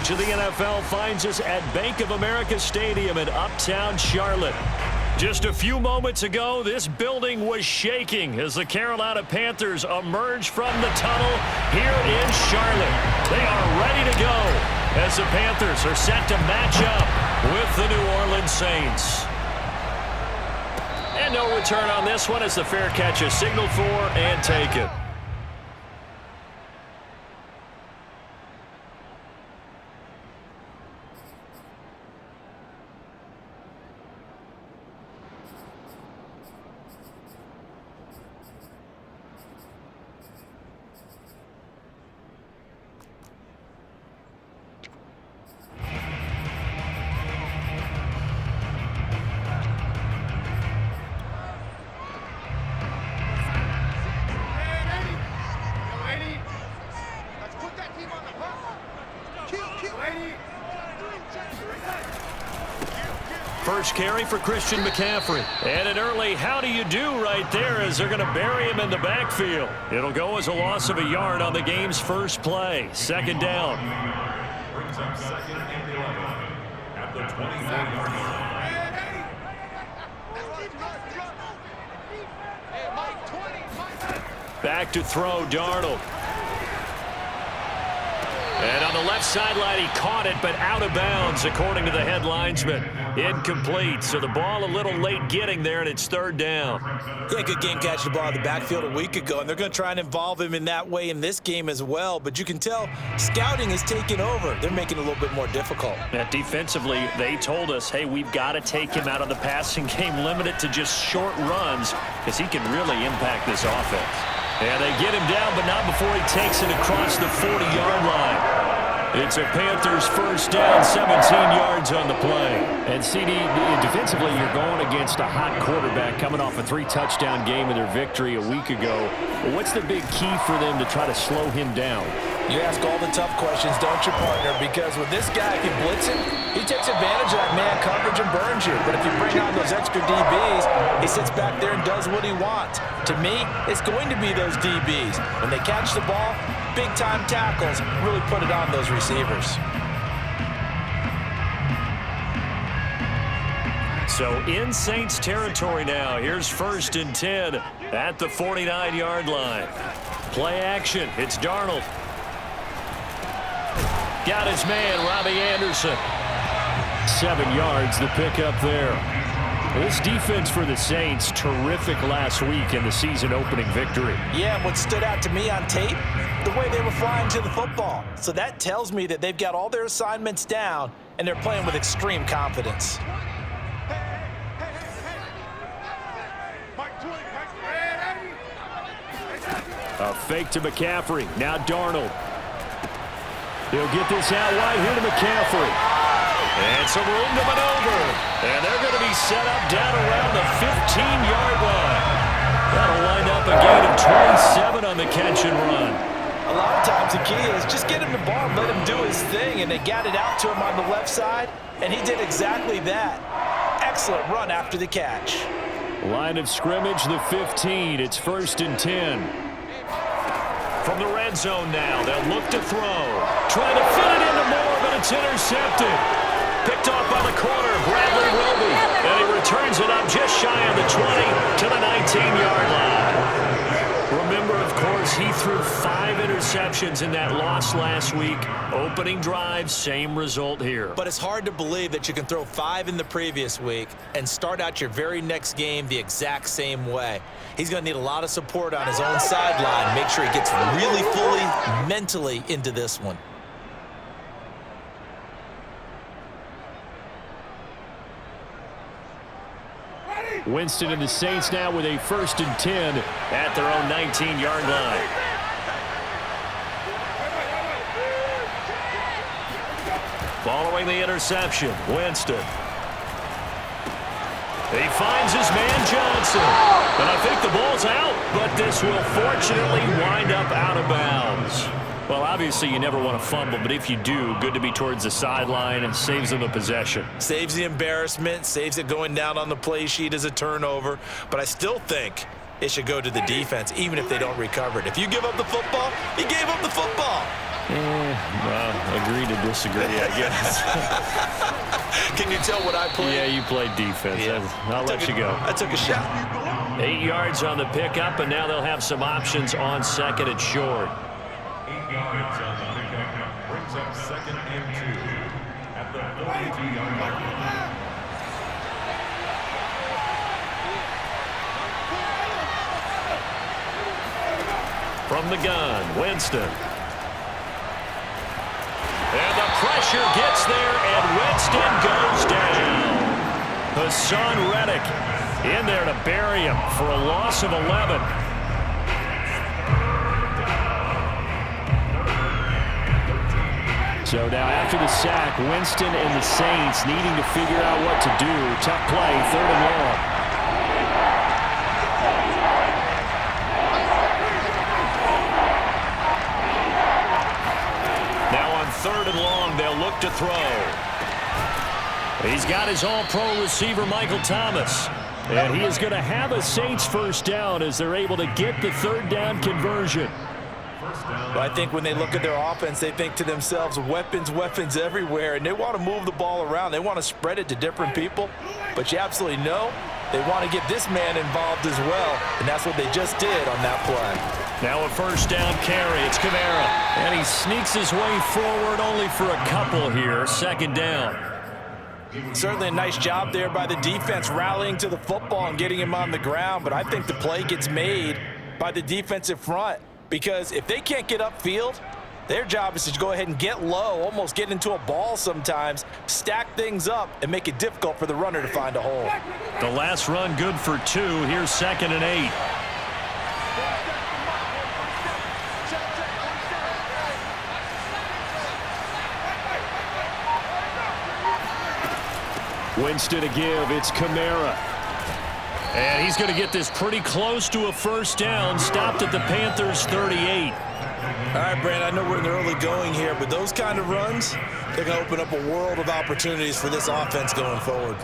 coverage of the NFL finds us at Bank of America Stadium in Uptown Charlotte. Just a few moments ago, this building was shaking as the Carolina Panthers emerged from the tunnel here in Charlotte. They are ready to go as the Panthers are set to match up with the New Orleans Saints. And no return on this one as the fair catch is signaled for and taken. First carry for Christian McCaffrey. And an early how do you do right there as they're going to bury him in the backfield. It'll go as a loss of a yard on the game's first play. Second down. Brings up second and 11 at the 24-yard line. Back to throw, Darnold. And on the left sideline, he caught it, but out of bounds, according to the head linesman. Incomplete, so the ball a little late getting there, and it's third down. Yeah, good game catching the ball in the backfield a week ago, and they're going to try and involve him in that way in this game as well. But you can tell scouting is taking over. They're making it a little bit more difficult. Yeah, defensively, they told us, hey, we've got to take him out of the passing game, limit it to just short runs, because he can really impact this offense. And they get him down, but not before he takes it across the 40-yard line. It's a Panthers first down, 17 yards on the play. And CD, defensively, you're going against a hot quarterback coming off a 3-touchdown game in their victory a week ago. What's the big key for them to try to slow him down? You ask all the tough questions, don't you, partner? Because when this guy can blitz him, he takes advantage of that man coverage and burns you. But if you bring on those extra DBs, he sits back there and does what he wants. To me, it's going to be those DBs. When they catch the ball, big-time tackles really put it on those receivers. So in Saints territory now. Here's first and 10 at the 49-yard line. Play action. It's Darnold. Got his man, Robbie Anderson. 7 yards, the pickup there. This defense for the Saints, terrific last week in the season-opening victory. Yeah, and what stood out to me on tape, the way they were flying to the football. So that tells me that they've got all their assignments down, and they're playing with extreme confidence. A fake to McCaffrey. Now Darnold. He'll get this out wide here to McCaffrey. And some room to maneuver. And they're going to be set up down around the 15-yard line. That'll wind up a gain of 27 on the catch and run. A lot of times the key is just get him the ball and let him do his thing. And they got it out to him on the left side, and he did exactly that. Excellent run after the catch. Line of scrimmage, the 15. It's first and 10. From the red zone now, they'll look to throw. Trying to fit it into Moore, but it's intercepted. Picked off by the corner, Bradley Roby. And he returns it up just shy of the 20 to the 19-yard line. Remember, of course, he threw 5 interceptions in that loss last week. Opening drive, same result here. But it's hard to believe that you can throw 5 in the previous week and start out your very next game the exact same way. He's going to need a lot of support on his own sideline. Make sure he gets really fully mentally into this one. Winston and the Saints now with a first and 10 at their own 19-yard line. Following the interception, Winston. He finds his man Johnson. And I think the ball's out, but this will fortunately wind up out of bounds. Well, obviously you never want to fumble, but if you do, good to be towards the sideline and saves them a possession. Saves the embarrassment, saves it going down on the play sheet as a turnover. But I still think it should go to the defense, even if they don't recover it. If you give up the football, you gave up the football. Agree to disagree, I guess. Can you tell what I played? Yeah, you played defense. Yeah. I'll let you go. I took a shot. 8 yards on the pickup, and now they'll have some options on second and short. 8 yards on the pickup. Brings up 2nd and 2 at the 42-yard line. From the gun, Winston. And the pressure gets there, and Winston goes down. Hassan Reddick in there to bury him for a loss of 11. So now after the sack, Winston and the Saints needing to figure out what to do. Tough play, 3rd and long. Now on 3rd and long, they'll look to throw. He's got his all-pro receiver, Michael Thomas. And he is going to have a Saints first down as they're able to get the 3rd down conversion. But I think when they look at their offense, they think to themselves, weapons, weapons everywhere, and they want to move the ball around. They want to spread it to different people. But you absolutely know they want to get this man involved as well, and that's what they just did on that play. Now a first down carry. It's Kamara. And he sneaks his way forward only for a couple here. 2nd down. Certainly a nice job there by the defense rallying to the football and getting him on the ground, but I think the play gets made by the defensive front because if they can't get upfield, their job is to go ahead and get low, almost get into a ball sometimes, stack things up, and make it difficult for the runner to find a hole. The last run good for 2. Here's 2nd and 8. Winston to give. It's Kamara. And he's going to get this pretty close to a first down. Stopped at the Panthers' 38. All right, Brand, I know we're in the early going here, but those kind of runs, they're going to open up a world of opportunities for this offense going forward.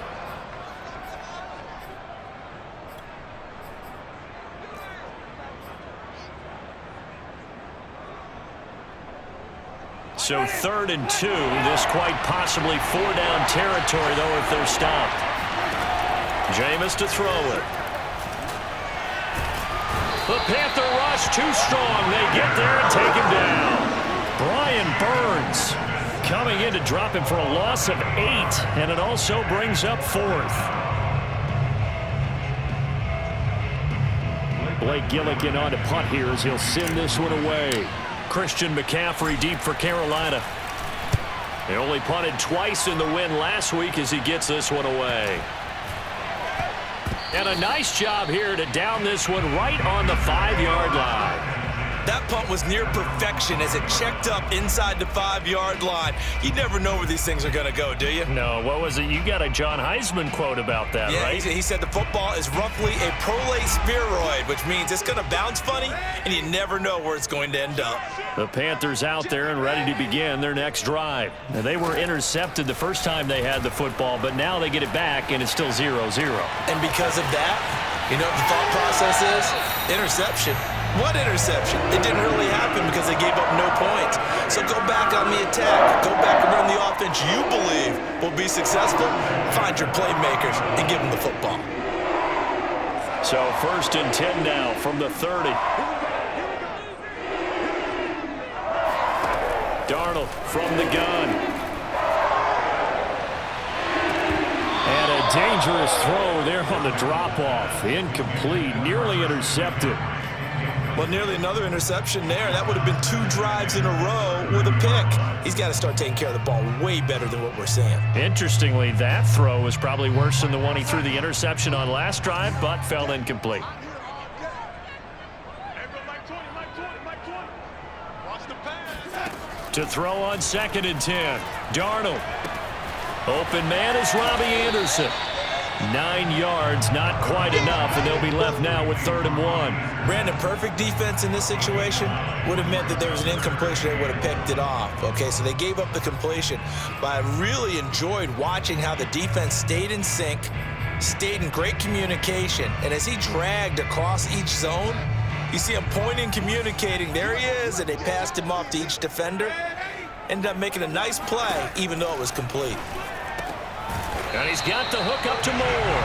So 3rd and 2. This quite possibly 4-down territory, though, if they're stopped. Jameis to throw it. The Panther rush too strong. They get there and take him down. Brian Burns coming in to drop him for a loss of 8, and it also brings up 4th. Blake Gillikin on to punt here as he'll send this one away. Christian McCaffrey deep for Carolina. They only punted twice in the win last week as he gets this one away. And a nice job here to down this one right on the 5-yard line. That punt was near perfection as it checked up inside the 5-yard line. You never know where these things are going to go, do you? No, what was it? You got a John Heisman quote about that, yeah, right? He said the football is roughly a prolate spheroid, which means it's going to bounce funny, and you never know where it's going to end up. The Panthers out there and ready to begin their next drive. Now, they were intercepted the first time they had the football, but now they get it back, and it's still 0-0. And because of that, you know what the thought process is? Interception. What interception? It didn't really happen because they gave up no points. So go back on the attack. Go back and run the offense you believe will be successful. Find your playmakers and give them the football. So 1st and 10 now from the 30. Darnold from the gun. And a dangerous throw there on the drop-off. Incomplete, nearly intercepted. Well, nearly another interception there. That would have been 2 drives in a row with a pick. He's got to start taking care of the ball way better than what we're seeing. Interestingly, that throw was probably worse than the one he threw the interception on last drive, but fell incomplete. To throw on 2nd and 10. Darnold. Open man is Robbie Anderson. 9 yards, not quite enough, and they'll be left now with 3rd and 1. Brandon, perfect defense in this situation would have meant that there was an incompletion. They would have picked it off. Okay, so they gave up the completion. But I really enjoyed watching how the defense stayed in sync, stayed in great communication, and as he dragged across each zone, you see him pointing, communicating. There he is, and they passed him off to each defender. Ended up making a nice play, even though it was complete. And he's got the hook up to Moore.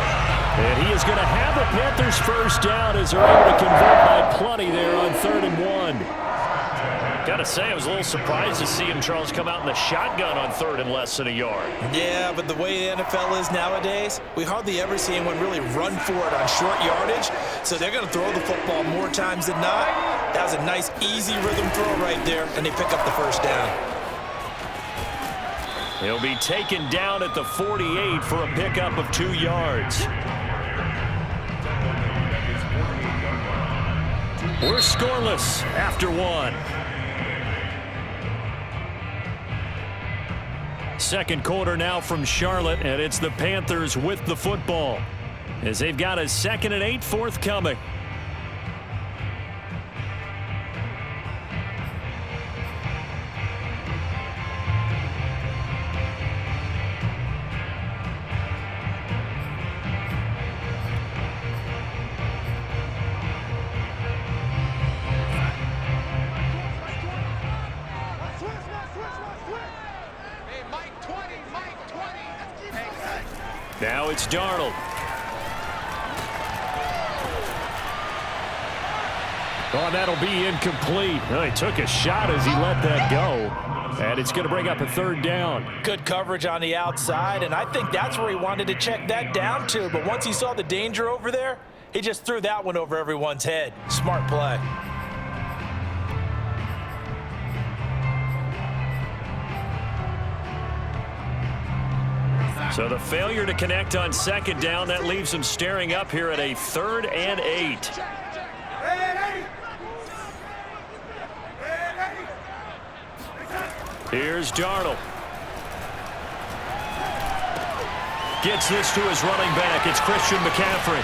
And he is going to have a Panthers first down as they're able to convert by plenty there on 3rd and 1. Got to say, I was a little surprised to see him, Charles, come out in the shotgun on 3rd and less than a yard. Yeah, but the way the NFL is nowadays, we hardly ever see anyone really run for it on short yardage. So they're going to throw the football more times than not. That was a nice, easy rhythm throw right there, and they pick up the first down. He'll be taken down at the 48 for a pickup of 2 yards. We're scoreless after 1. Second quarter now from Charlotte, and it's the Panthers with the football as they've got a 2nd and 8 forthcoming. Now it's Darnold. Oh, that'll be incomplete. Oh, he took a shot as he let that go. And it's going to bring up a 3rd down. Good coverage on the outside, and I think that's where he wanted to check that down to. But once he saw the danger over there, he just threw that one over everyone's head. Smart play. So the failure to connect on 2nd down, that leaves him staring up here at a 3rd and 8. Here's Darnold. Gets this to his running back. It's Christian McCaffrey.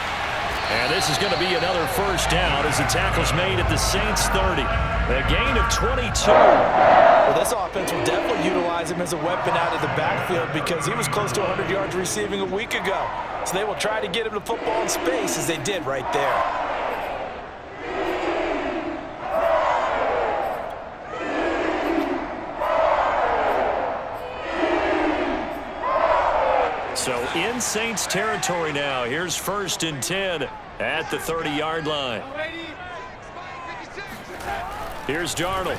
And this is going to be another first down as the tackle's made at the Saints 30. A gain of 22. Well, this offense will definitely utilize him as a weapon out of the backfield because he was close to 100 yards receiving a week ago. So they will try to get him the football in space as they did right there. So in Saints territory now. Here's 1st and 10 at the 30-yard line. Here's Darnold.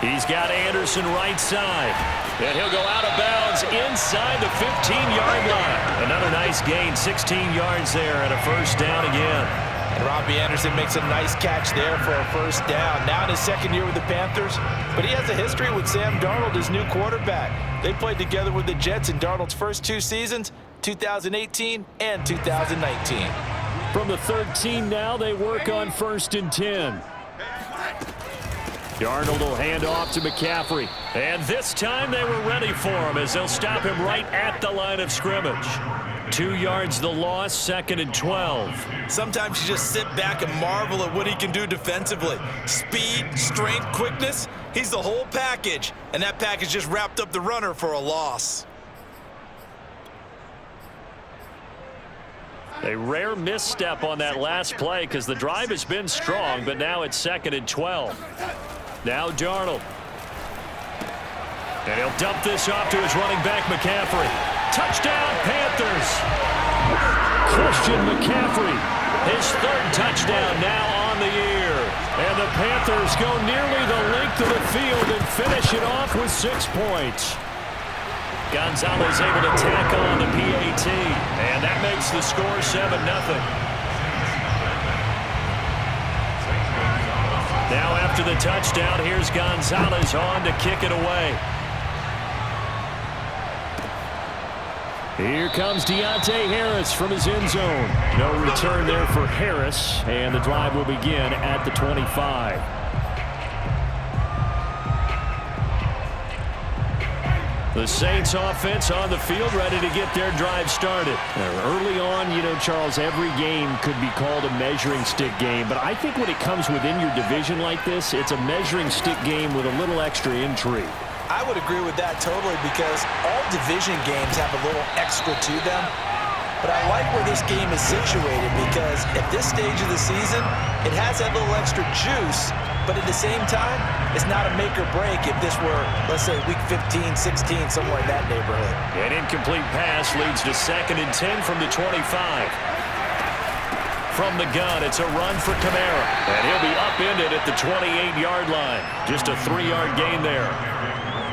He's got Anderson right side. And he'll go out of bounds inside the 15-yard line. Another nice gain, 16 yards there and a first down again. And Robbie Anderson makes a nice catch there for a first down. Now in his 2nd year with the Panthers, but he has a history with Sam Darnold, his new quarterback. They played together with the Jets in Darnold's first 2 seasons, 2018 and 2019. From the 13 now, they work on 1st and 10. Darnold will hand off to McCaffrey. And this time they were ready for him as they'll stop him right at the line of scrimmage. 2 yards the loss, 2nd and 12. Sometimes you just sit back and marvel at what he can do defensively. Speed, strength, quickness, he's the whole package. And that package just wrapped up the runner for a loss. A rare misstep on that last play because the drive has been strong, but now it's 2nd and 12. Now Darnold. And he'll dump this off to his running back, McCaffrey. Touchdown, Panthers! Christian McCaffrey, his 3rd touchdown now on the year. And the Panthers go nearly the length of the field and finish it off with 6 points. Gonzalez able to tack on the PAT, and that makes the score 7-0. Now after the touchdown, here's Gonzalez on to kick it away. Here comes Deontay Harris from his end zone. No return there for Harris, and the drive will begin at the 25. The Saints offense on the field ready to get their drive started. Early on, you know, Charles, every game could be called a measuring stick game, but I think when it comes within your division like this, it's a measuring stick game with a little extra intrigue. I would agree with that totally because all division games have a little extra to them. but I like where this game is situated because at this stage of the season, it has that little extra juice, but at the same time, it's not a make or break if this were, let's say, week 15, 16, somewhere in that neighborhood. An incomplete pass leads to 2nd and 10 from the 25. From the gun, it's a run for Kamara, and he'll be upended at the 28-yard line. Just a 3-yard gain there.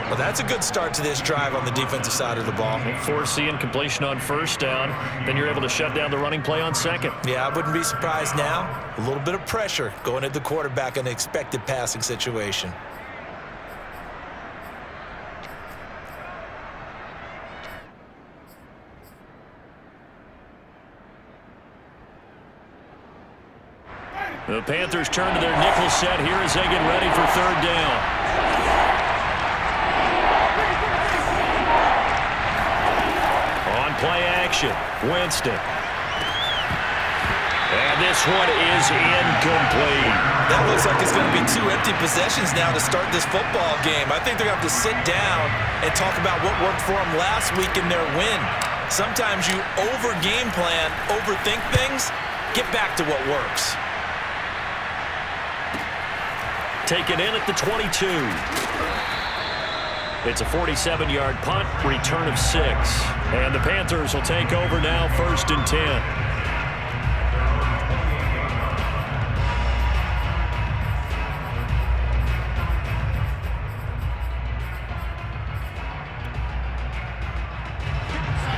Well, that's a good start to this drive on the defensive side of the ball. Force the incompletion on 1st down. Then you're able to shut down the running play on 2nd. Yeah, I wouldn't be surprised now. A little bit of pressure going at the quarterback in an expected passing situation. The Panthers turn to their nickel set here as they get ready for 3rd down. Play action. Winston. And this one is incomplete. That looks like it's going to be 2 empty possessions now to start this football game. I think they're going to have to sit down and talk about what worked for them last week in their win. Sometimes you over-game plan, overthink things, get back to what works. Taken in at the 22. It's a 47-yard punt, return of 6. And the Panthers will take over now, 1st and 10.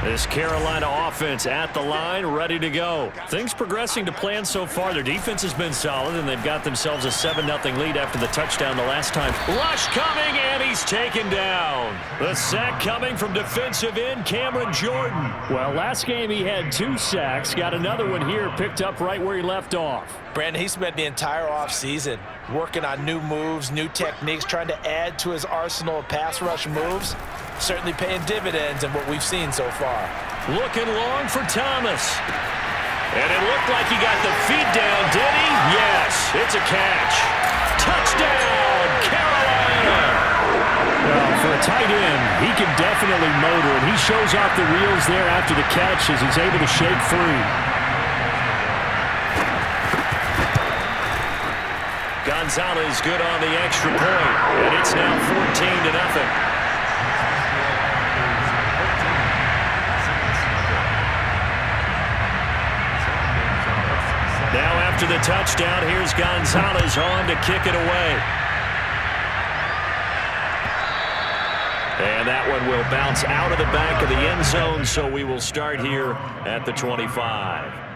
This Carolina offense at the line, ready to go. Things progressing to plan so far. Their defense has been solid, and they've got themselves a 7-0 lead after the touchdown the last time. Rush coming, and he's taken down. The sack coming from defensive end Cameron Jordan. Well, last game he had 2 sacks. Got another one here, picked up right where he left off. Brandon, he spent the entire offseason working on new moves, new techniques, trying to add to his arsenal of pass rush moves. Certainly paying dividends in what we've seen so far. Looking long for Thomas. And it looked like he got the feet down, did he? Yes, it's a catch. Touchdown, Carolina! Well, for a tight end, he can definitely motor, and he shows off the reels there after the catch as he's able to shake free. Gonzalez good on the extra point, and it's now 14-0. Now after the touchdown, here's Gonzalez on to kick it away. And that one will bounce out of the back of the end zone, so we will start here at the 25.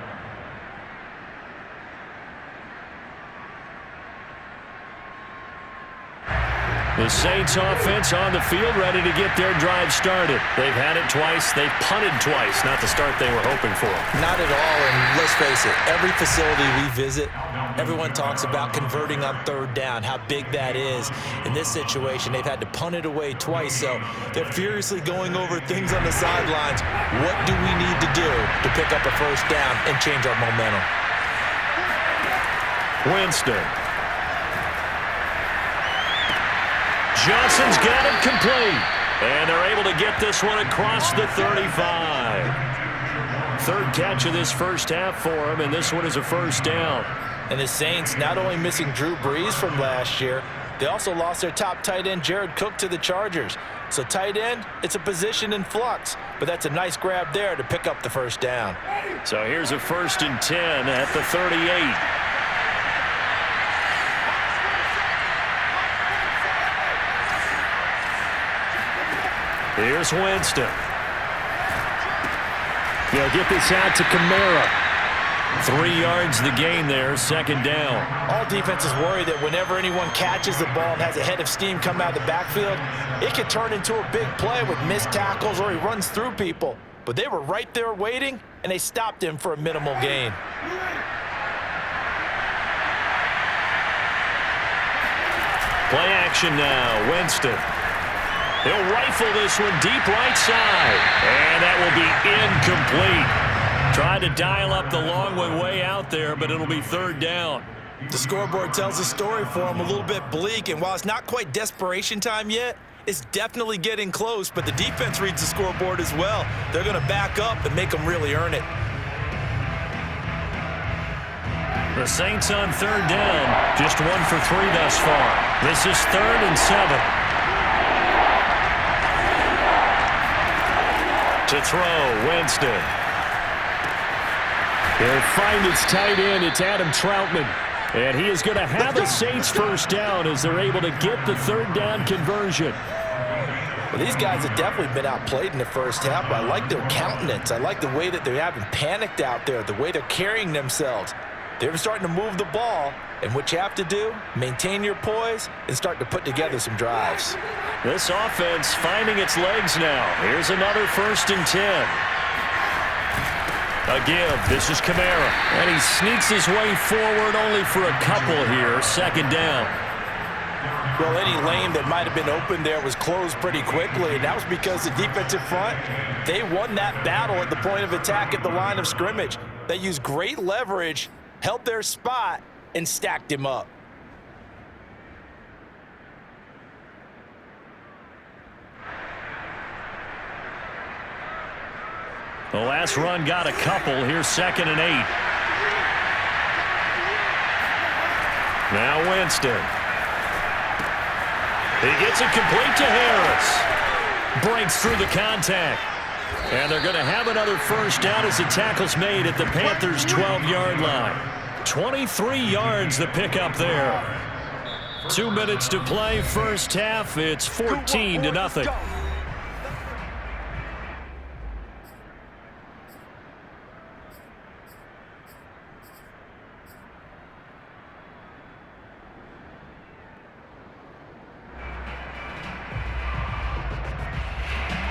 The Saints offense on the field ready to get their drive started. They've had it twice. They've punted twice. Not the start they were hoping for. Not at all, and let's face it, every facility we visit, everyone talks about converting on 3rd down, how big that is. In this situation, they've had to punt it away twice, so they're furiously going over things on the sidelines. What do we need to do to pick up a 1st down and change our momentum? Winston. Johnson's got it complete. And they're able to get this one across the 35. 3rd catch of this 1st half for him, and this one is a 1st down. And the Saints not only missing Drew Brees from last year, they also lost their top tight end, Jared Cook, to the Chargers. So tight end, it's a position in flux, but that's a nice grab there to pick up the 1st down. So here's a 1st and 10 at the 38. Here's Winston. They'll get this out to Kamara. 3 yards the gain there, 2nd down. All defenses worry that whenever anyone catches the ball and has a head of steam come out of the backfield, it could turn into a big play with missed tackles or he runs through people. But they were right there waiting, and they stopped him for a minimal gain. Play action now, Winston. He'll rifle this one deep right side. And that will be incomplete. Tried to dial up the long one way out there, but it'll be 3rd down. The scoreboard tells the story for him, a little bit bleak, and while it's not quite desperation time yet, It's definitely getting close, but the defense reads the scoreboard as well. They're going to back up and make them really earn it. The Saints on third down, just 1 for 3 thus far. This is 3rd and 7. To throw, Winston. He'll find its tight end. It's Adam Troutman. And he is going to have a Saints first down as they're able to get the third down conversion. Well, these guys have definitely been outplayed in the first half, but I like their countenance. I like the way that they haven't panicked out there, the way they're carrying themselves. They're starting to move the ball, and what you have to do, maintain your poise and start to put together some drives. This offense finding its legs now. Here's another 1st and 10. A give. This is Kamara. And he sneaks his way forward only for a couple here. 2nd down. Well, any lane that might have been open there was closed pretty quickly, and that was because the defensive front, they won that battle at the point of attack at the line of scrimmage. They used great leverage, held their spot, and stacked him up. The last run got a couple. Here's 2nd and 8. Now Winston. He gets it complete to Harris. Breaks through the contact. And they're going to have another first down as the tackle's made at the Panthers' 12-yard line. 23 yards the pickup there. 2 minutes to play first half. It's 14-0.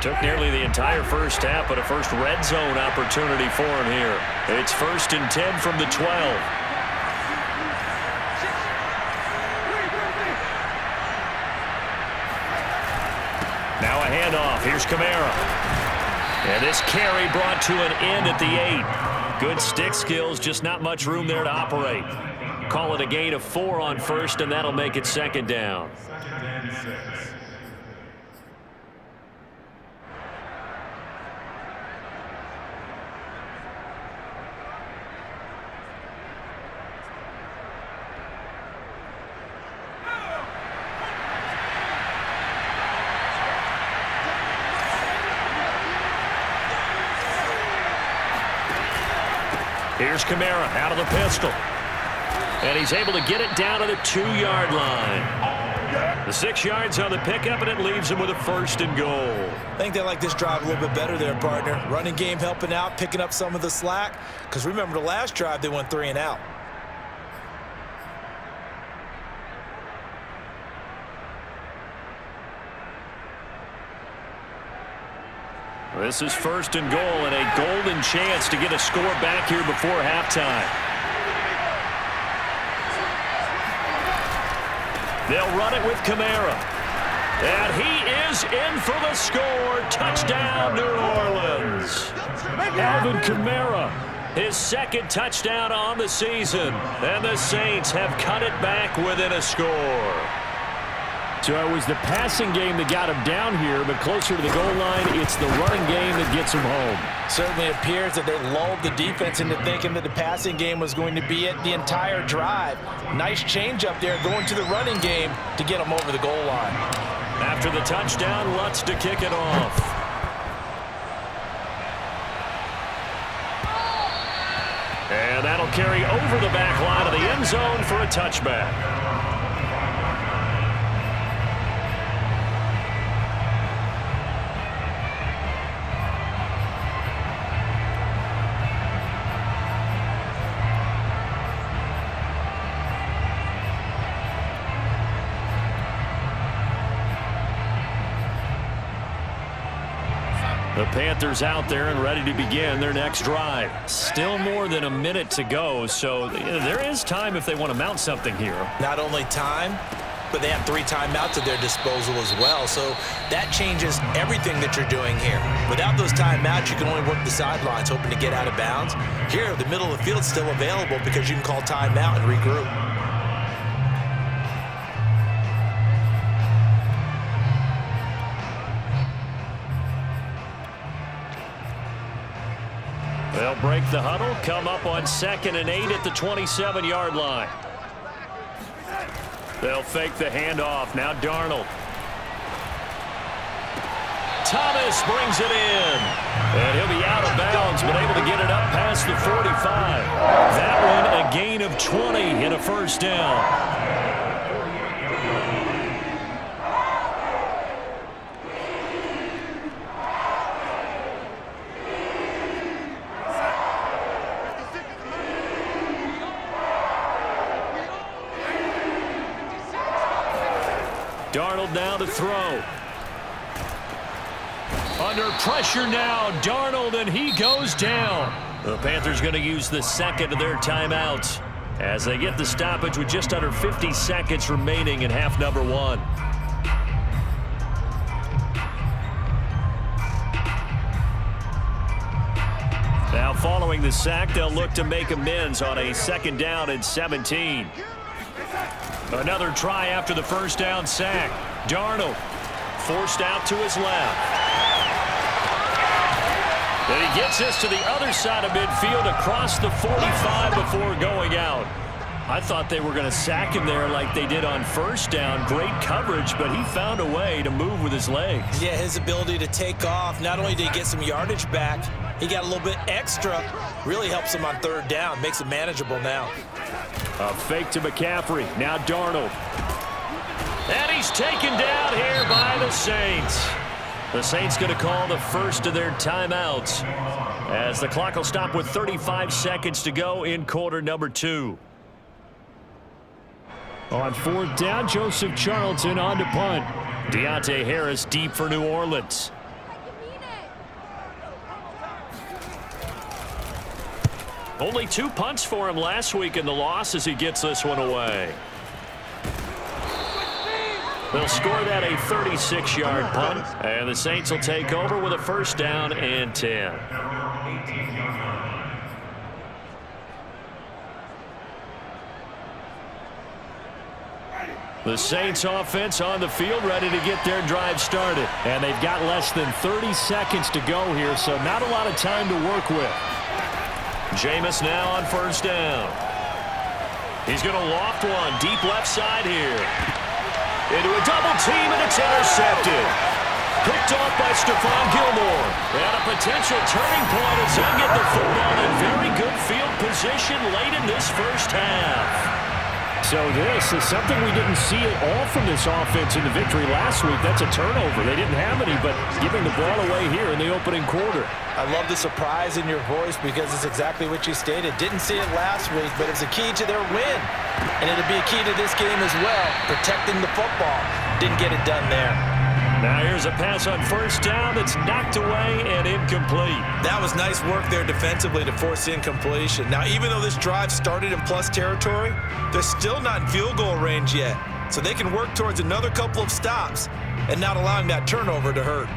Took nearly the entire first half, but a first red zone opportunity for him here. It's 1st and 10 from the 12. Now a handoff. Here's Kamara. And this carry brought to an end at the 8. Good stick skills, just not much room there to operate. Call it a gain of 4 on 1st, and that'll make it 2nd down. Here's Kamara out of the pistol. And he's able to get it down to the 2-yard line. The 6 yards on the pickup, and it leaves him with a 1st and goal. I think they like this drive a little bit better there, partner. Running game helping out, picking up some of the slack. Because remember, the last drive, they went 3 and out. This is 1st and goal and a golden chance to get a score back here before halftime. They'll run it with Kamara. And he is in for the score. Touchdown, New Orleans. Alvin Kamara, his 2nd touchdown on the season. And the Saints have cut it back within a score. So it was the passing game that got him down here, but closer to the goal line, it's the running game that gets him home. Certainly appears that they lulled the defense into thinking that the passing game was going to be it the entire drive. Nice change up there going to the running game to get them over the goal line. After the touchdown, Lutz to kick it off. And that'll carry over the back line of the end zone for a touchback. The Panthers out there and ready to begin their next drive. Still more than a minute to go, so there is time if they want to mount something here. Not only time, but they have 3 timeouts at their disposal as well, so that changes everything that you're doing here. Without those timeouts, you can only work the sidelines, hoping to get out of bounds. Here, the middle of the field is still available because you can call timeout and regroup. They'll break the huddle, come up on 2nd and 8 at the 27-yard line. They'll fake the handoff. Now Darnold. Thomas brings it in. And he'll be out of bounds, but able to get it up past the 45. That one a gain of 20 and a first down. Darnold now to throw. Under pressure now, Darnold, and he goes down. The Panthers going to use the second of their timeouts as they get the stoppage with just under 50 seconds remaining in half number 1. Now following the sack, they'll look to make amends on a 2nd down and 17. Another try after the first down sack. Darnold forced out to his left. And he gets this to the other side of midfield across the 45 before going out. I thought they were going to sack him there like they did on first down. Great coverage, but he found a way to move with his legs. Yeah, his ability to take off. Not only did he get some yardage back, he got a little bit extra. Really helps him on 3rd down. Makes it manageable now. A fake to McCaffrey. Now Darnold. And he's taken down here by the Saints. The Saints going to call the first of their timeouts as the clock will stop with 35 seconds to go in quarter number 2. On 4th down, Joseph Charlton on to punt. Deontay Harris deep for New Orleans. Only 2 punts for him last week in the loss as he gets this one away. They'll score that a 36-yard punt, and the Saints will take over with a first down and 10. The Saints offense on the field ready to get their drive started. And they've got less than 30 seconds to go here, so not a lot of time to work with. Jameis now on first down. He's going to loft one deep left side here. Into a double team, and it's intercepted. Picked off by Stephon Gilmore. And a potential turning point as he'll get the football in very good field position late in this first half. So this is something we didn't see at all from this offense in the victory last week. That's a turnover. They didn't have any, but giving the ball away here in the opening quarter. I love the surprise in your voice because it's exactly what you stated. Didn't see it last week, but it was a key to their win. And it'll be a key to this game as well, protecting the football. Didn't get it done there. Now here's a pass on first down that's knocked away and incomplete. That was nice work there defensively to force incompletion. Now, even though this drive started in plus territory, they're still not in field goal range yet. So they can work towards another couple of stops and not allowing that turnover to hurt.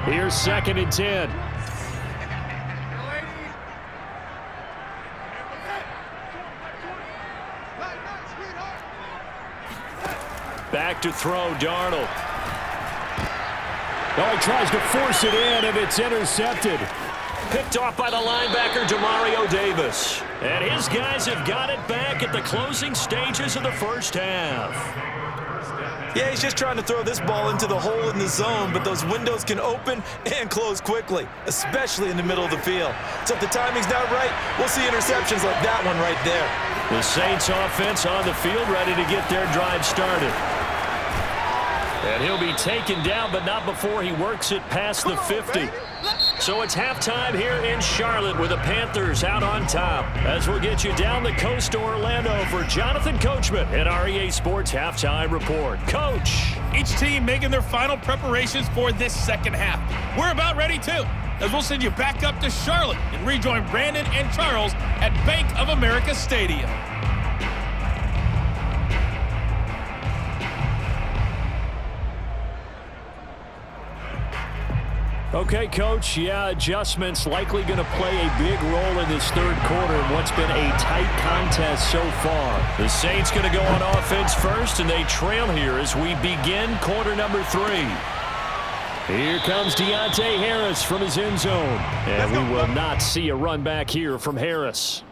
Here's 2nd and 10. Back to throw, Darnold. Oh, he tries to force it in, and it's intercepted. Picked off by the linebacker, Demario Davis. And his guys have got it back at the closing stages of the first half. Yeah, he's just trying to throw this ball into the hole in the zone, but those windows can open and close quickly, especially in the middle of the field. So if the timing's not right, we'll see interceptions like that one right there. The Saints offense on the field ready to get their drive started. And he'll be taken down, but not before he works it past the 50. So it's halftime here in Charlotte with the Panthers out on top. As we'll get you down the coast to Orlando for Jonathan Coachman at our EA Sports Halftime Report. Coach. Each team making their final preparations for this second half. We're about ready too, as we'll send you back up to Charlotte and rejoin Brandon and Charles at Bank of America Stadium. Okay, Coach, yeah, adjustments likely going to play a big role in this third quarter in what's been a tight contest so far. The Saints going to go on offense first, and they trail here as we begin quarter number 3. Here comes Deontay Harris from his end zone. And we will not see a run back here from Harris.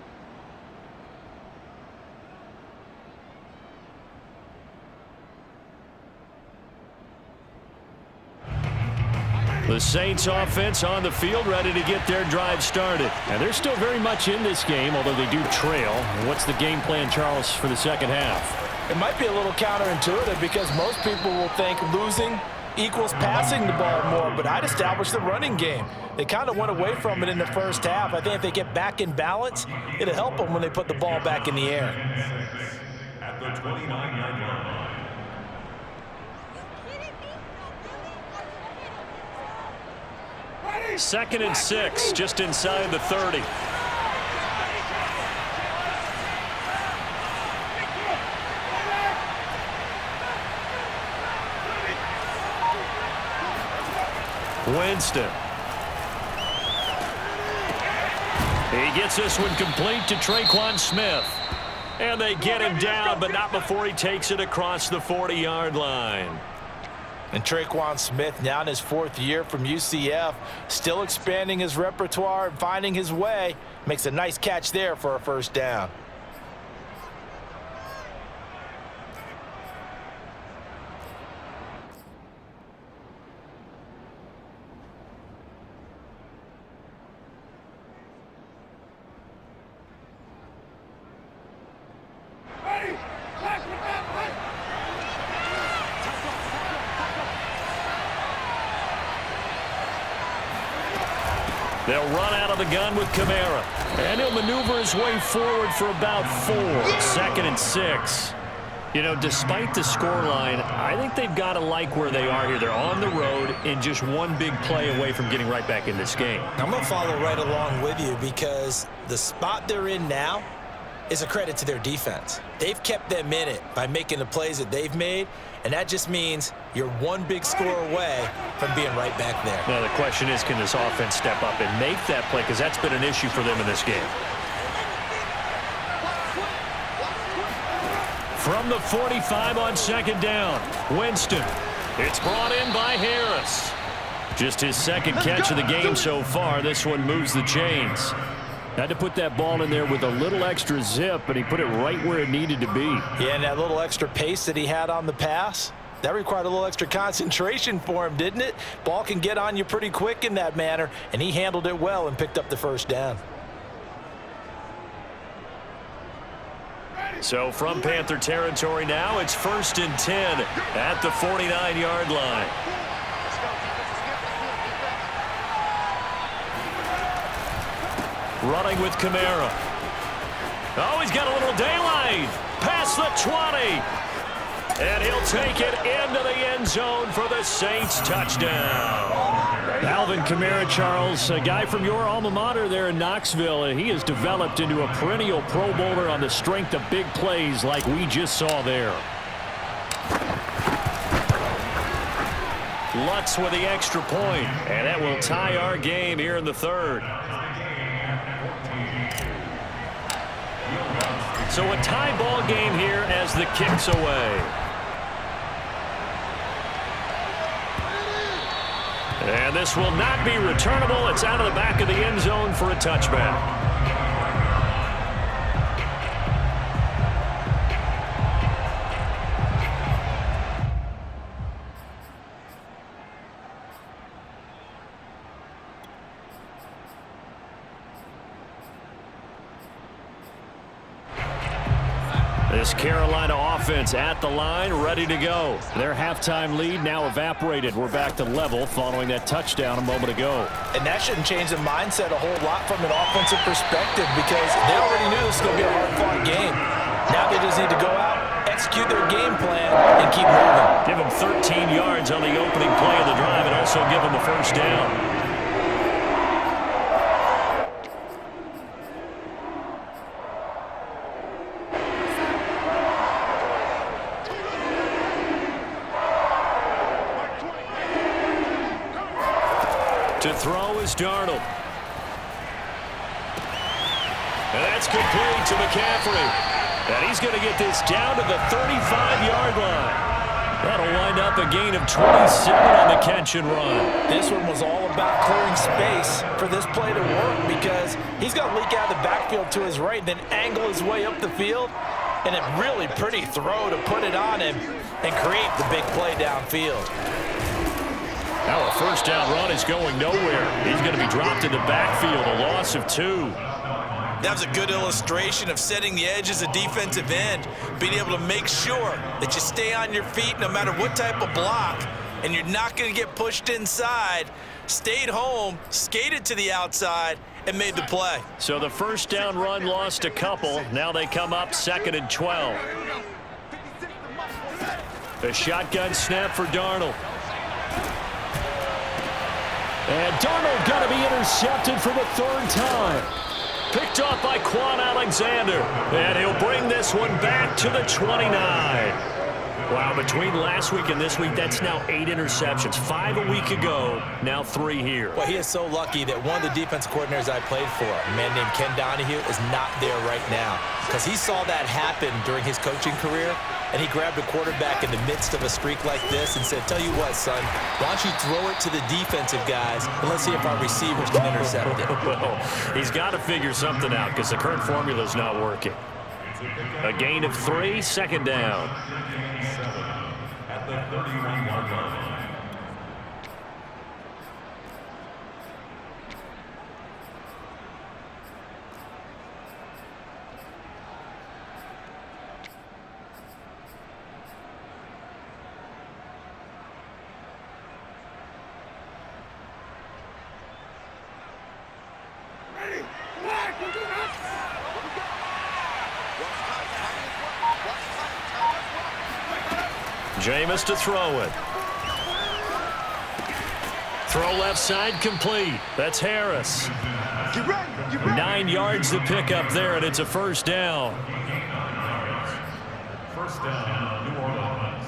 The Saints offense on the field, ready to get their drive started. And they're still very much in this game, although they do trail. What's the game plan, Charles, for the second half? It might be a little counterintuitive because most people will think losing equals passing the ball more, but I'd establish the running game. They kind of went away from it in the first half. I think if they get back in balance, it'll help them when they put the ball back in the air. At the 29-yard line. 2nd and 6, just inside the 30. Winston. He gets this one complete to Traquan Smith. And they get him down, but not before he takes it across the 40-yard line. And Traquan Smith, now in his 4th year from UCF, still expanding his repertoire and finding his way. Makes a nice catch there for a first down. They'll run out of the gun with Kamara. And he'll maneuver his way forward for about 4. 2nd and 6. You know, despite the scoreline, I think they've got to like where they are here. They're on the road and just one big play away from getting right back in this game. I'm going to follow right along with you because the spot they're in now is a credit to their defense. They've kept them in it by making the plays that they've made, and that just means you're one big score away from being right back there. Now, the question is, can this offense step up and make that play? Because that's been an issue for them in this game. From the 45 on 2nd down, Winston. It's brought in by Harris. Just his 2nd catch of the game so far. This one moves the chains. Had to put that ball in there with a little extra zip, but he put it right where it needed to be. Yeah, and that little extra pace that he had on the pass, that required a little extra concentration for him, didn't it? Ball can get on you pretty quick in that manner, and he handled it well and picked up the first down. So from Panther territory now, it's 1st and 10 at the 49-yard line. Running with Kamara. Oh, he's got a little daylight. Past the 20. And he'll take it into the end zone for the Saints touchdown. Alvin Kamara, Charles, a guy from your alma mater there in Knoxville, and he has developed into a perennial Pro Bowler on the strength of big plays like we just saw there. Lutz with the extra point, and that will tie our game here in the 3rd. So a tie ball game here as the kick's away. And this will not be returnable. It's out of the back of the end zone for a touchback. This Carolina offense at the line, ready to go. Their halftime lead now evaporated. We're back to level following that touchdown a moment ago. And that shouldn't change the mindset a whole lot from an offensive perspective because they already knew this was going to be a hard-fought game. Now they just need to go out, execute their game plan, and keep moving. Give them 13 yards on the opening play of the drive and also give them the first down. To throw is Darnold. And that's complete to McCaffrey. And he's going to get this down to the 35-yard line. That'll wind up a gain of 27 on the catch and run. This one was all about clearing space for this play to work because he's going to leak out of the backfield to his right, then angle his way up the field. And a really pretty throw to put it on him and create the big play downfield. Now a first down run is going nowhere. He's going to be dropped in the backfield, a loss of 2. That was a good illustration of setting the edge as a defensive end, being able to make sure that you stay on your feet no matter what type of block, and you're not going to get pushed inside. Stayed home, skated to the outside, and made the play. So the first down run lost a couple. Now they come up 2nd and 12. A shotgun snap for Darnold. And Darnold going to be intercepted for the 3rd time. Picked off by Quan Alexander. And he'll bring this one back to the 29. Wow, between last week and this week, that's now 8 interceptions. 5 a week ago, now 3 here. Well, he is so lucky that one of the defense coordinators I played for, a man named Ken Donahue, is not there right now. Because he saw that happen during his coaching career, and he grabbed a quarterback in the midst of a streak like this and said, tell you what, son, why don't you throw it to the defensive guys, and let's see if our receivers can intercept it. Well, he's got to figure something out because the current formula is not working. A gain of 3, 2nd down. At the 31-yard line. Jameis to throw it. Throw left side complete. That's Harris. 9 yards to pick up there, and it's a first down. First down, New Orleans.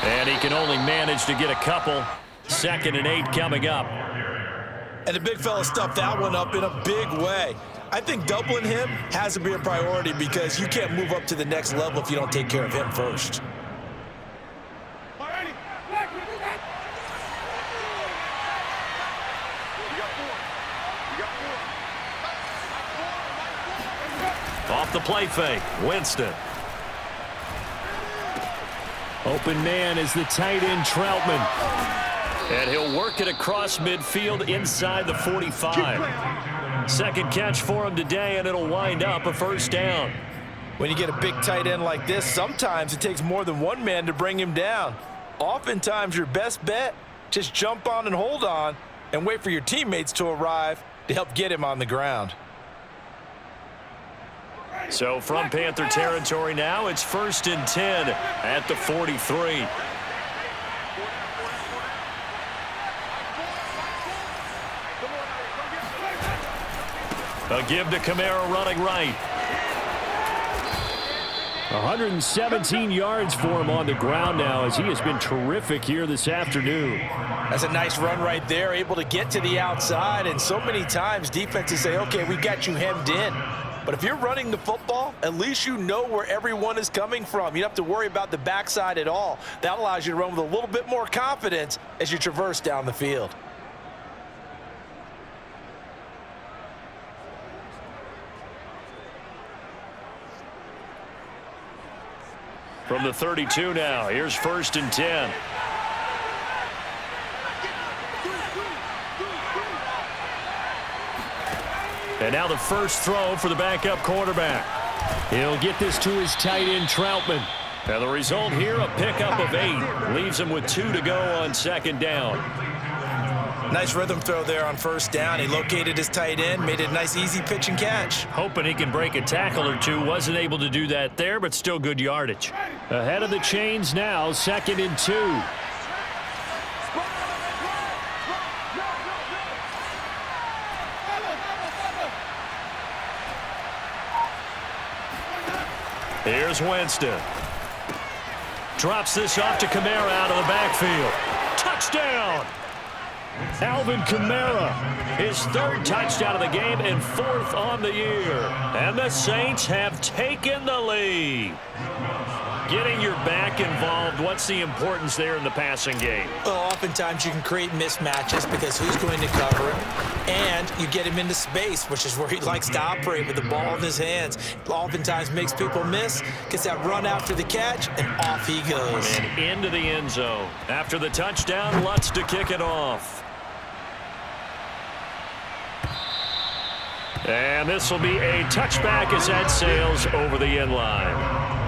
And he can only manage to get a couple. 2nd and 8 coming up. And the big fella stuffed that one up in a big way. I think doubling him has to be a priority because you can't move up to the next level if you don't take care of him first. Off the play fake, Winston. Open man is the tight end, Troutman. And he'll work it across midfield inside the 45. Second catch for him today, and it'll wind up a first down. When you get a big tight end like this, sometimes it takes more than one man to bring him down. Oftentimes, your best bet, just jump on and hold on and wait for your teammates to arrive to help get him on the ground. So from Panther territory now, it's 1st and 10 at the 43. A give to Kamara running right. 117 yards for him on the ground now as he has been terrific here this afternoon. That's a nice run right there, able to get to the outside. And so many times defenses say, okay, we got you hemmed in. But if you're running the football, at least you know where everyone is coming from. You don't have to worry about the backside at all. That allows you to run with a little bit more confidence as you traverse down the field. From the 32 now, here's 1st and 10. And now the first throw for the backup quarterback. He'll get this to his tight end, Troutman. And the result here, a pickup of 8. Leaves him with 2 to go on 2nd down. Nice rhythm throw there on first down. He located his tight end, made it a nice, easy pitch and catch. Hoping he can break a tackle or two. Wasn't able to do that there, but still good yardage. Ahead of the chains now, 2nd and 2. Here's Winston. Drops this off to Kamara out of the backfield. Touchdown! Alvin Kamara, his 3rd touchdown of the game and 4th on the year. And the Saints have taken the lead. Getting your back involved, what's the importance there in the passing game? Well, oftentimes you can create mismatches because who's going to cover him? And you get him into space, which is where he likes to operate with the ball in his hands. Oftentimes makes people miss, gets that run after the catch, and off he goes. And into the end zone. After the touchdown, Lutz to kick it off. And this will be a touchback as that sails over the end line.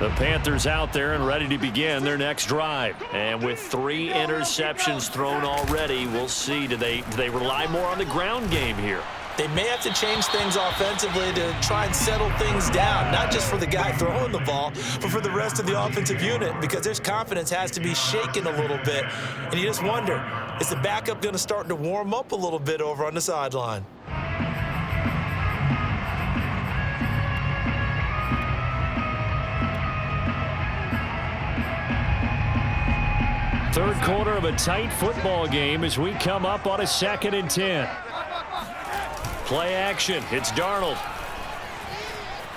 The Panthers out there and ready to begin their next drive. And with 3 interceptions thrown already, we'll see. Do they rely more on the ground game here? They may have to change things offensively to try and settle things down, not just for the guy throwing the ball, but for the rest of the offensive unit, because their confidence has to be shaken a little bit. And you just wonder, is the backup going to start to warm up a little bit over on the sideline? Third quarter of a tight football game as we come up on a 2nd and 10. Play action. It's Darnold.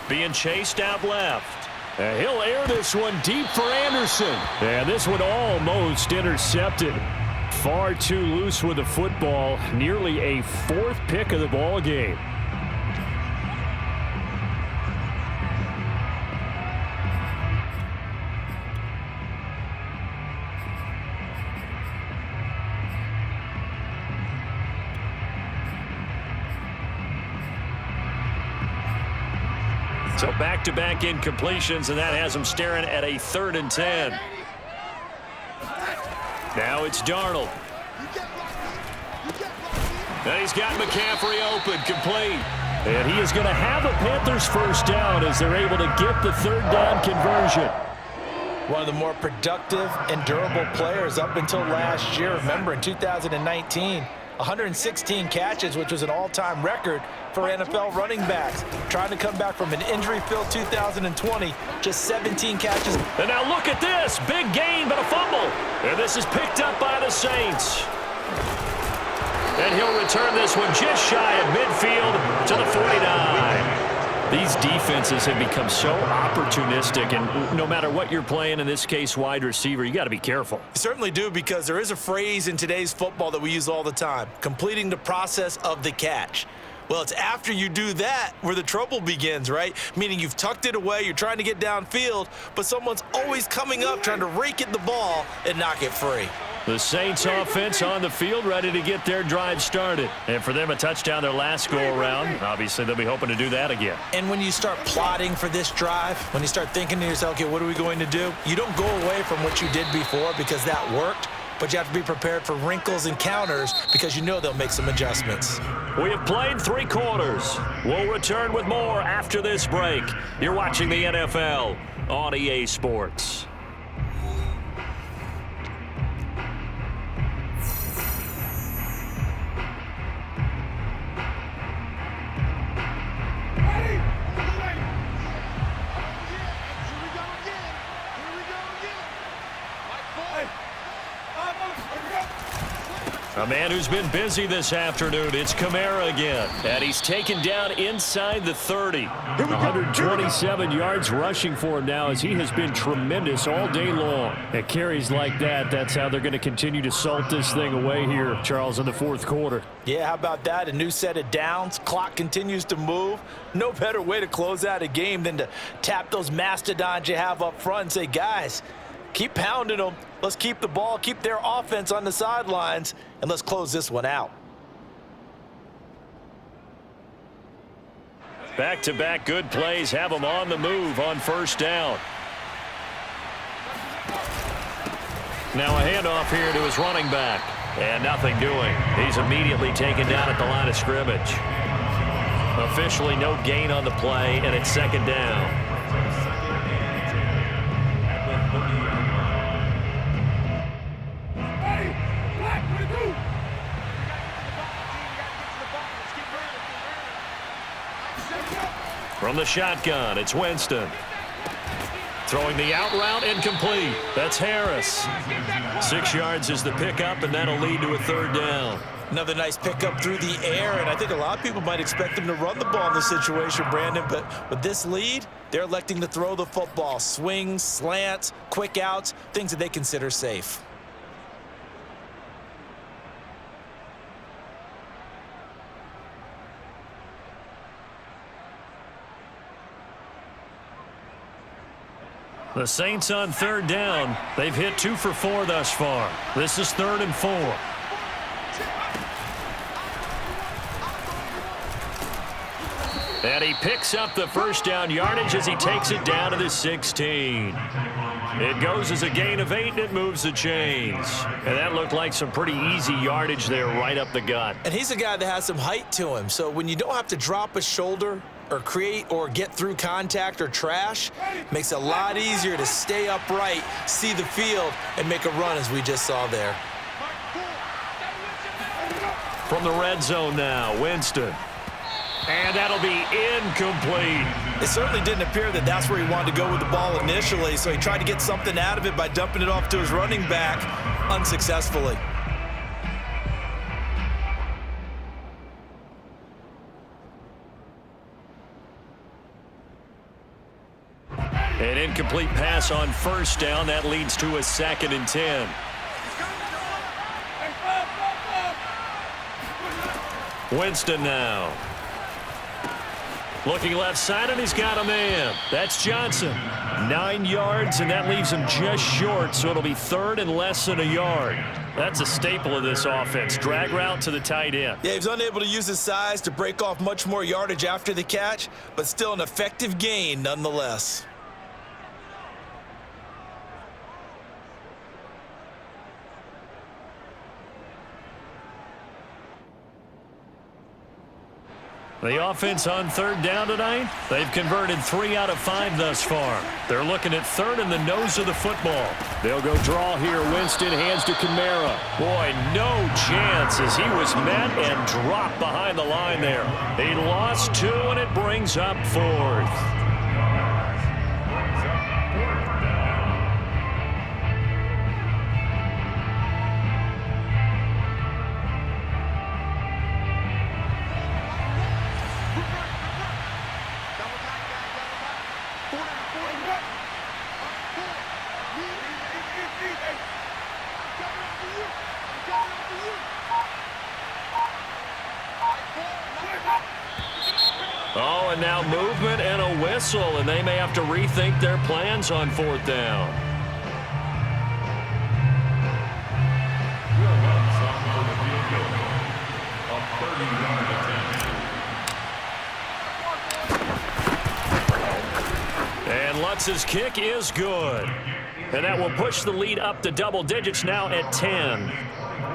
Being chased out left. And he'll air this one deep for Anderson. And this one almost intercepted. Far too loose with the football. Nearly a 4th pick of the ball game. So back-to-back incompletions, and that has him staring at a 3rd and 10. Now it's Darnold. And he's got McCaffrey open, complete. And he is going to have a Panthers first down as they're able to get the 3rd down conversion. One of the more productive and durable players up until last year. Remember, in 2019, 116 catches, which was an all-time record for NFL running backs. Trying to come back from an injury-filled 2020, just 17 catches. And now look at this. Big gain, but a fumble. And this is picked up by the Saints. And he'll return this one just shy of midfield to the 49. These defenses have become so opportunistic, and no matter what you're playing, in this case wide receiver, you got to be careful. You certainly do, because there is a phrase in today's football that we use all the time: completing the process of the catch. Well, it's after you do that where the trouble begins, right? Meaning you've tucked it away, you're trying to get downfield, but someone's always coming up trying to rake at the ball and knock it free. The Saints offense on the field, ready to get their drive started. And for them, a touchdown their last go-around. Obviously, they'll be hoping to do that again. And when you start plotting for this drive, when you start thinking to yourself, okay, what are we going to do? You don't go away from what you did before because that worked, but you have to be prepared for wrinkles and counters because you know they'll make some adjustments. We have played 3 quarters. We'll return with more after this break. You're watching the NFL on EA Sports. A man who's been busy this afternoon, it's Kamara again. And he's taken down inside the 30. 127 yards rushing for him now, as he has been tremendous all day long. At carries like that, that's how they're going to continue to salt this thing away here, Charles, in the 4th quarter. Yeah, how about that? A new set of downs. Clock continues to move. No better way to close out a game than to tap those mastodons you have up front and say, guys, keep pounding them. Let's keep the ball, keep their offense on the sidelines, and let's close this one out. Back-to-back good plays have him on the move on first down. Now a handoff here to his running back. And nothing doing. He's immediately taken down at the line of scrimmage. Officially no gain on the play, and it's second down. From the shotgun, it's Winston. Throwing the out route, incomplete. That's Harris. 6 yards is the pickup, and that'll lead to a third down. Another nice pickup through the air, and I think a lot of people might expect him to run the ball in this situation, Brandon, but with this lead, they're electing to throw the football. Swings, slants, quick outs, things that they consider safe. The Saints on third down. They've hit 2 for 4 thus far. This is 3rd and 4. And he picks up the first down yardage as he takes it down to the 16. It goes as a gain of 8, and it moves the chains. And that looked like some pretty easy yardage there right up the gut. And he's a guy that has some height to him, so when you don't have to drop a shoulder or create or get through contact or trash, makes it a lot easier to stay upright, see the field, and make a run as we just saw there. From the red zone now, Winston. And that'll be incomplete. It certainly didn't appear that that's where he wanted to go with the ball initially, so he tried to get something out of it by dumping it off to his running back unsuccessfully. An incomplete pass on first down. That leads to a 2nd and 10. Winston now. Looking left side, and he's got a man. That's Johnson. 9 yards, and that leaves him just short, so it'll be 3rd and less than a yard. That's a staple of this offense. Drag route to the tight end. Yeah, he was unable to use his size to break off much more yardage after the catch, but still an effective gain nonetheless. The offense on third down tonight, they've converted 3 out of 5 thus far. They're looking at 3rd and the nose of the football. They'll go draw here. Winston hands to Kamara. Boy, no chance as he was met and dropped behind the line there. He lost 2, and it brings up 4th. Oh, and now movement and a whistle, and they may have to rethink their plans on 4th down. And Lutz's kick is good. And that will push the lead up to double digits now at 10.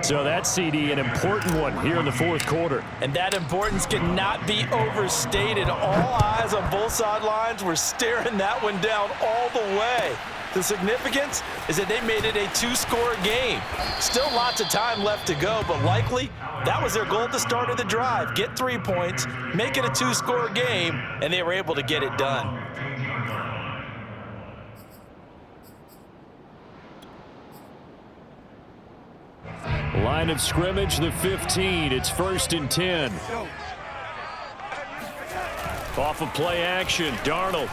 So that's, CD, an important one here in the 4th quarter. And that importance cannot be overstated. All eyes on both sidelines were staring that one down all the way. The significance is that they made it a 2-score game. Still lots of time left to go, but likely that was their goal at the start of the drive. Get 3 points, make it a 2-score game, and they were able to get it done. Line of scrimmage, the 15. It's 1st and 10. Off of play action, Darnold.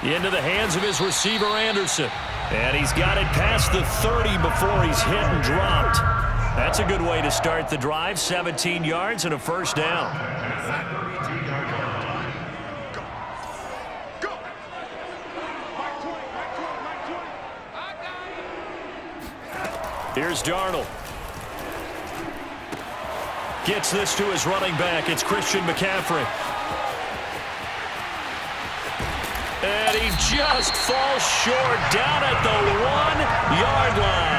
Into the hands of his receiver, Anderson. And he's got it past the 30 before he's hit and dropped. That's a good way to start the drive. 17 yards and a first down. Here's Darnold. Gets this to his running back. It's Christian McCaffrey. And he just falls short down at the 1-yard line.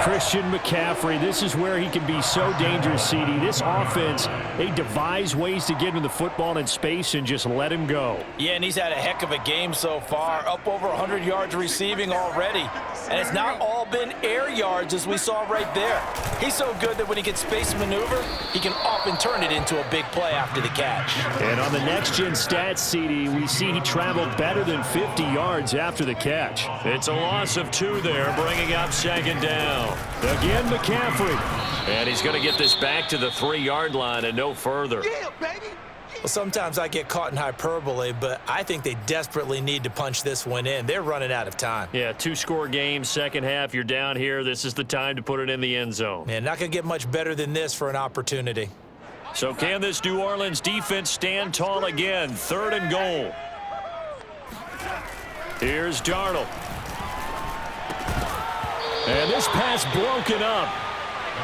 Christian McCaffrey, this is where he can be so dangerous, CD. This offense, they devise ways to get him the football in space and just let him go. Yeah, and he's had a heck of a game so far, up over 100 yards receiving already. And it's not all been air yards, as we saw right there. He's so good that when he gets space maneuver, he can often turn it into a big play after the catch. And on the next-gen stats, CD, we see he traveled better than 50 yards after the catch. It's a loss of 2 there, bringing up 2nd down. Again, McCaffrey. And he's going to get this back to the 3-yard line and no further. Yeah, baby. Well, sometimes I get caught in hyperbole, but I think they desperately need to punch this one in. They're running out of time. Yeah, 2-score game, second half. You're down here. This is the time to put it in the end zone. Man, not going to get much better than this for an opportunity. So can this New Orleans defense stand tall again? 3rd and goal. Here's Darnold. And this pass broken up.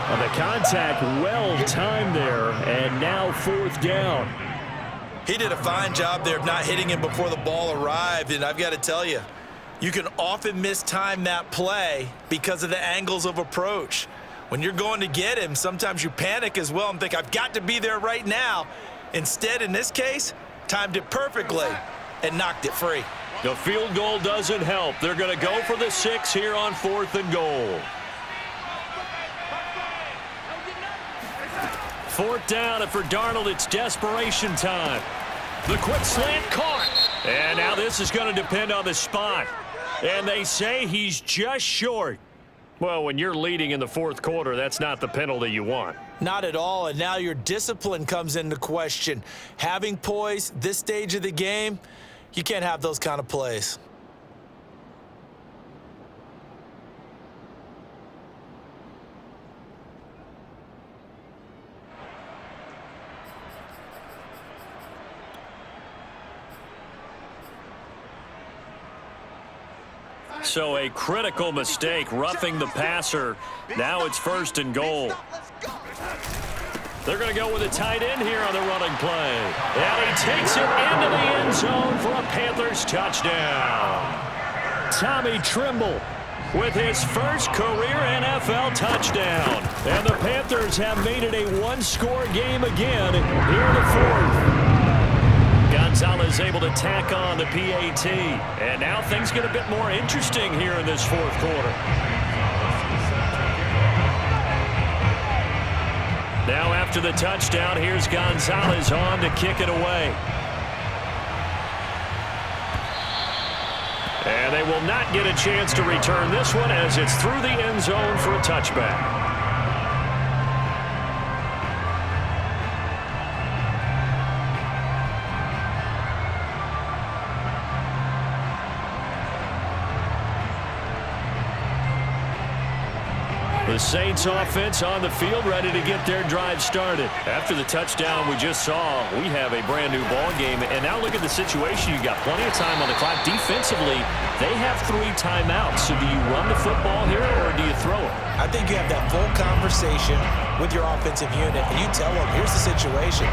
On the contact, well timed there, and now 4th down. He did a fine job there of not hitting him before the ball arrived, and I've got to tell you, you can often mistime that play because of the angles of approach. When you're going to get him, sometimes you panic as well and think, I've got to be there right now. Instead, in this case, timed it perfectly and knocked it free. The field goal doesn't help. They're going to go for the 6 here on 4th and goal. 4th down, and for Darnold, it's desperation time. The quick slant caught. And now this is going to depend on the spot. And they say he's just short. Well, when you're leading in the 4th quarter, that's not the penalty you want. Not at all, and now your discipline comes into question. Having poise this stage of the game, you can't have those kind of plays. So a critical mistake, roughing the passer. Now it's 1st and goal. They're going to go with a tight end here on the running play. And he takes it into the end zone for a Panthers touchdown. Tommy Tremble with his first career NFL touchdown. And the Panthers have made it a 1-score game again here in the 4th. Gonzalez able to tack on the PAT. And now things get a bit more interesting here in this 4th quarter. Now after the touchdown, here's Gonzalez on to kick it away. And they will not get a chance to return this one as it's through the end zone for a touchback. The Saints offense on the field, ready to get their drive started. After the touchdown we just saw, we have a brand new ball game. And now look at the situation. You got plenty of time on the clock. Defensively, they have 3 timeouts. So do you run the football here or do you throw it? I think you have that full conversation with your offensive unit, and you tell them, here's the situation.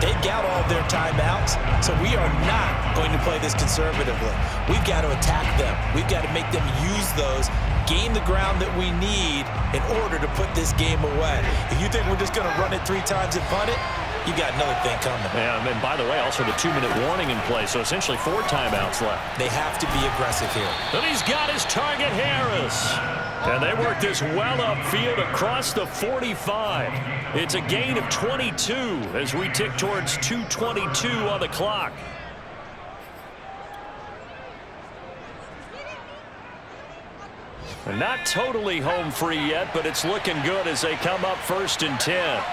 They've got all their timeouts, so we are not going to play this conservatively. We've got to attack them. We've got to make them use those, gain the ground that we need in order to put this game away. If you think we're just going to run it 3 times and punt it, you got another thing coming. Yeah, and by the way, also the 2-minute warning in play, so essentially 4 timeouts left. They have to be aggressive here. And he's got his target, Harris. And they work this well upfield across the 45. It's a gain of 22 as we tick towards 2:22 on the clock. Not totally home free yet, but it's looking good as they come up 1st and 10.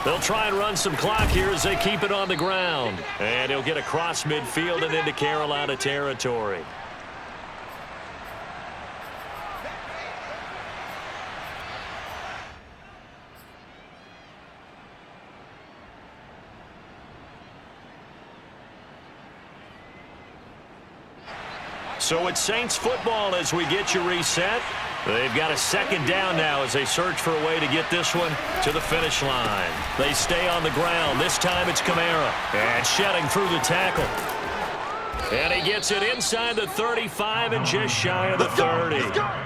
They'll try and run some clock here as they keep it on the ground. And he'll get across midfield and into Carolina territory. So it's Saints football as we get you reset. They've got a second down now as they search for a way to get this one to the finish line. They stay on the ground. This time it's Kamara. And shedding through the tackle. And he gets it inside the 35 and just shy of the 30.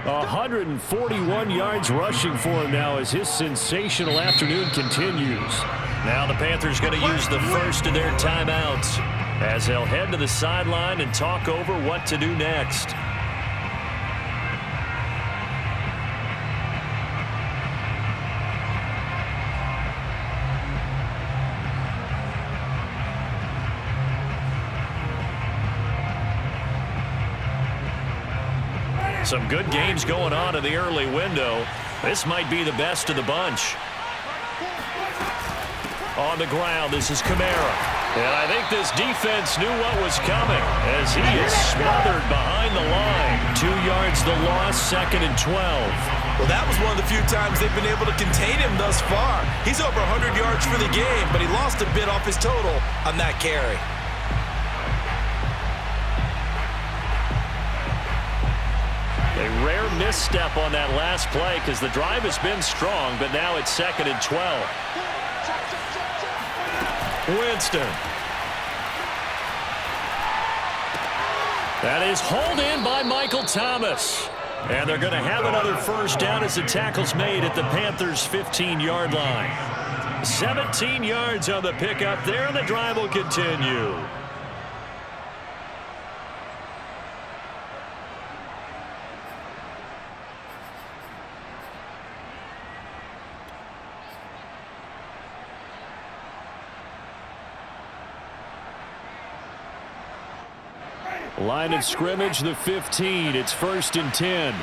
141 yards rushing for him now as his sensational afternoon continues. Now the Panthers going to use the first of their timeouts as they'll head to the sideline and talk over what to do next. Some good games going on in the early window. This might be the best of the bunch. On the ground, this is Kamara. And I think this defense knew what was coming as he is smothered behind the line. 2 yards the loss, 2nd and 12. Well, that was one of the few times they've been able to contain him thus far. He's over 100 yards for the game, but he lost a bit off his total on that carry. A rare misstep on that last play because the drive has been strong, but now it's 2nd and 12. Winston. That is hauled in by Michael Thomas. And they're going to have another first down as the tackle's made at the Panthers' 15-yard line. 17 yards on the pickup there, and the drive will continue. Line of scrimmage, the 15. It's 1st and 10.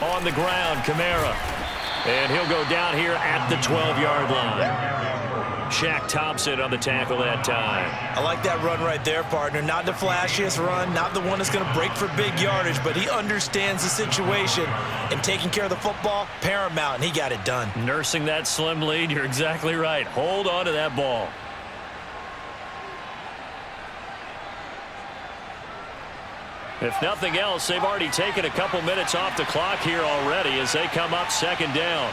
On the ground, Kamara. And he'll go down here at the 12-yard line. Shaq Thompson on the tackle that time. I like that run right there, partner. Not the flashiest run, not the one that's going to break for big yardage, but he understands the situation, and taking care of the football, paramount, and he got it done. Nursing that slim lead, you're exactly right. Hold on to that ball. If nothing else, they've already taken a couple minutes off the clock here already as they come up 2nd down.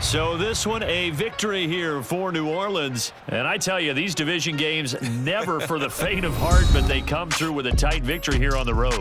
So this one, a victory here for New Orleans. And I tell you, these division games never for the faint of heart, but they come through with a tight victory here on the road.